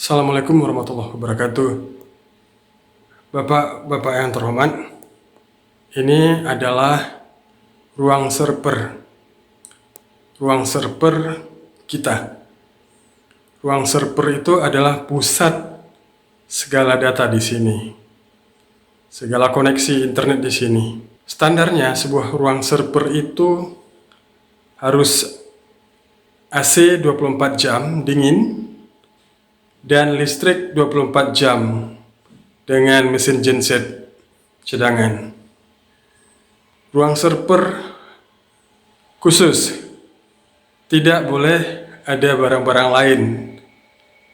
Assalamualaikum warahmatullahi wabarakatuh. Bapak-bapak yang terhormat, ini adalah ruang server kita. Ruang server itu adalah pusat segala data di sini, segala koneksi internet di sini. Standarnya sebuah ruang server itu harus AC 24 jam dingin dan listrik 24 jam dengan mesin genset cadangan. Ruang server khusus, tidak boleh ada barang-barang lain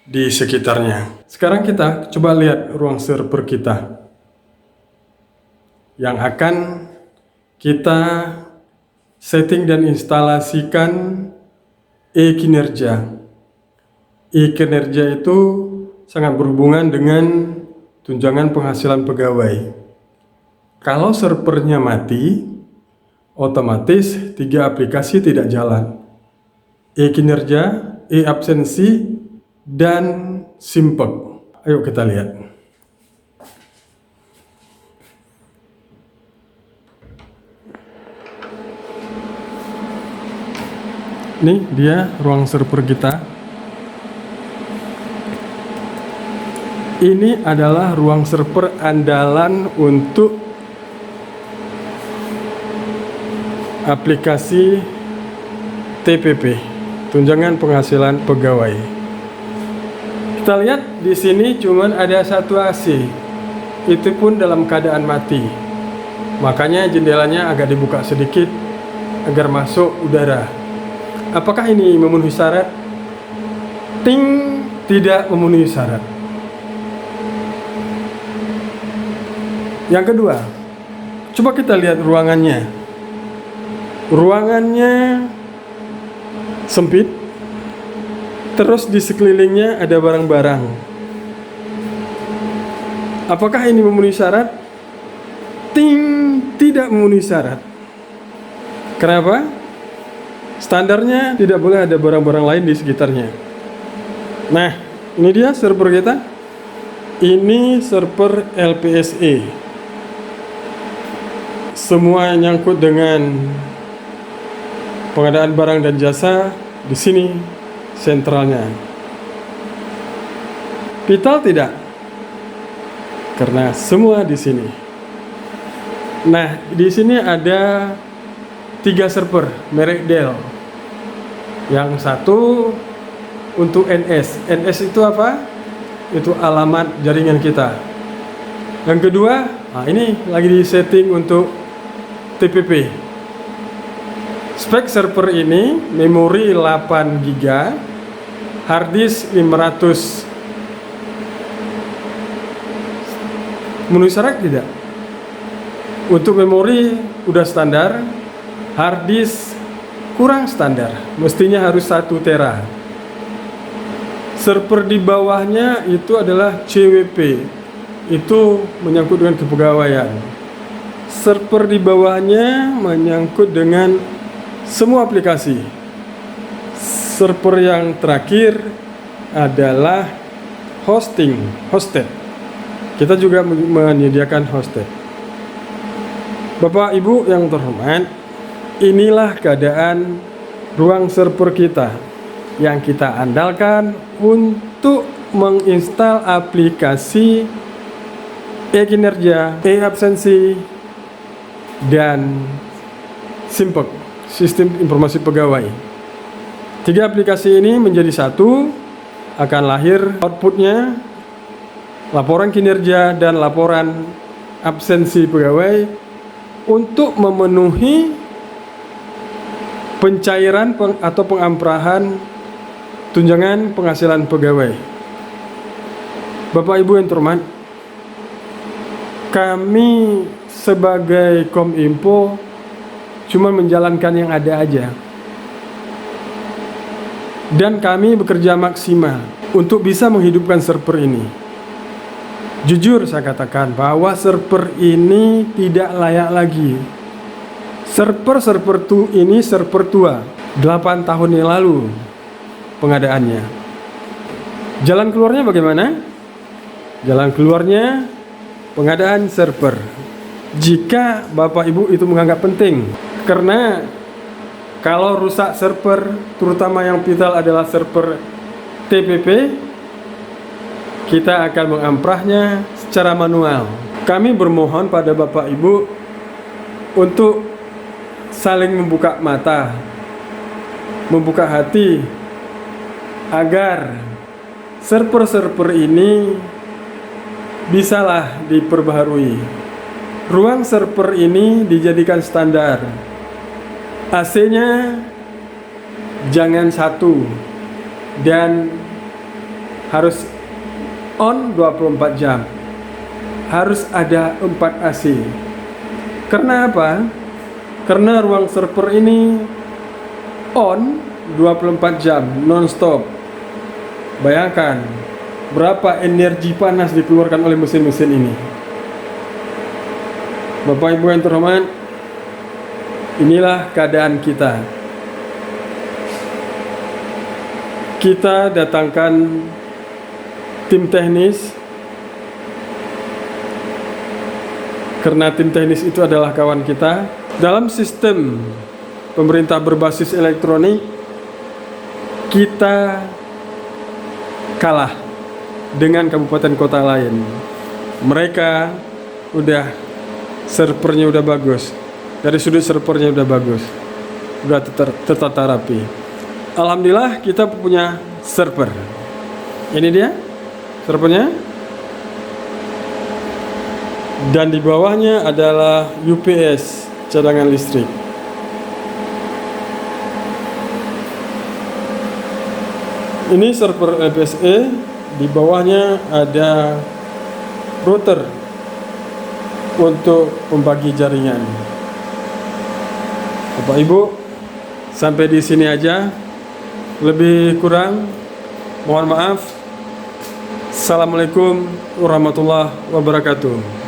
di sekitarnya. Sekarang kita coba lihat ruang server kita yang akan kita setting dan instalasikan e-kinerja. E-kinerja itu sangat berhubungan dengan tunjangan penghasilan pegawai. Kalau servernya mati, otomatis 3 aplikasi tidak jalan. E-kinerja, e-absensi, dan Simpek. Ayo kita lihat. Ini dia ruang server kita. Ini adalah ruang server andalan untuk aplikasi TPP, tunjangan penghasilan pegawai. Kita lihat di sini cuman ada satu AC, itu pun dalam keadaan mati. Makanya jendelanya agak dibuka sedikit agar masuk udara. Apakah ini memenuhi syarat? Tidak memenuhi syarat. Yang kedua, coba kita lihat ruangannya. Ruangannya sempit, terus di sekelilingnya ada barang-barang. Apakah ini memenuhi syarat? Tidak memenuhi syarat. Kenapa? Standarnya tidak boleh ada barang-barang lain di sekitarnya. Nah, ini dia server kita. Ini server LPSE. Semua yang nyangkut dengan pengadaan barang dan jasa di sini sentralnya. Vital tidak, karena semua di sini. Nah, di sini ada 3 server merek Dell. Yang satu untuk NS. NS itu apa? Itu alamat jaringan kita. Yang kedua, ini lagi di setting untuk TPP. Spek server ini memori 8 GB, hard disk 500. Memenuhi syarat tidak? Untuk memori udah standar, hard disk kurang standar, mestinya harus 1 tera. Server di bawahnya itu adalah CWP, itu menyangkut dengan kepegawaian. Server di bawahnya menyangkut dengan semua aplikasi. Server yang terakhir adalah hosted. Kita juga menyediakan hosted. Bapak Ibu yang terhormat, inilah keadaan ruang server kita yang kita andalkan untuk menginstal aplikasi e-kinerja, e-absensi, dan Simpek, sistem informasi pegawai. 3 aplikasi ini menjadi satu, akan lahir outputnya laporan kinerja dan laporan absensi pegawai untuk memenuhi pencairan atau pengamprahan tunjangan penghasilan pegawai. Bapak Ibu yang terhormat, kami sebagai Kominfo cuma menjalankan yang ada aja. Dan kami bekerja maksimal untuk bisa menghidupkan server ini. Jujur saya katakan bahwa server ini tidak layak lagi. Server ini server tua, 8 tahun yang lalu pengadaannya. Jalan keluarnya bagaimana? Jalan keluarnya pengadaan server. Jika Bapak Ibu itu menganggap penting, karena kalau rusak server, terutama yang vital adalah server TPP, kita akan mengamprahnya secara manual. Kami bermohon pada Bapak Ibu untuk saling membuka mata, membuka hati, agar server-server ini bisalah diperbaharui. Ruang server ini dijadikan standar. AC-nya jangan 1 dan harus on 24 jam. Harus ada 4 AC. Karena apa? Karena ruang server ini on 24 jam non-stop. Bayangkan berapa energi panas dikeluarkan oleh mesin-mesin ini. Bapak Ibu yang terhormat, inilah keadaan kita. Kita datangkan tim teknis, karena tim teknis itu adalah kawan kita. Dalam sistem pemerintah berbasis elektronik, kita kalah dengan kabupaten kota lain. Mereka udah servernya udah bagus, dari sudut servernya udah bagus, udah tertata rapi. Alhamdulillah kita punya server. Ini dia servernya, dan di bawahnya adalah UPS cadangan listrik. Ini server FSE, di bawahnya ada router untuk membagi jaringan. Bapak Ibu, sampai di sini aja. Lebih kurang mohon maaf. Assalamualaikum warahmatullahi wabarakatuh.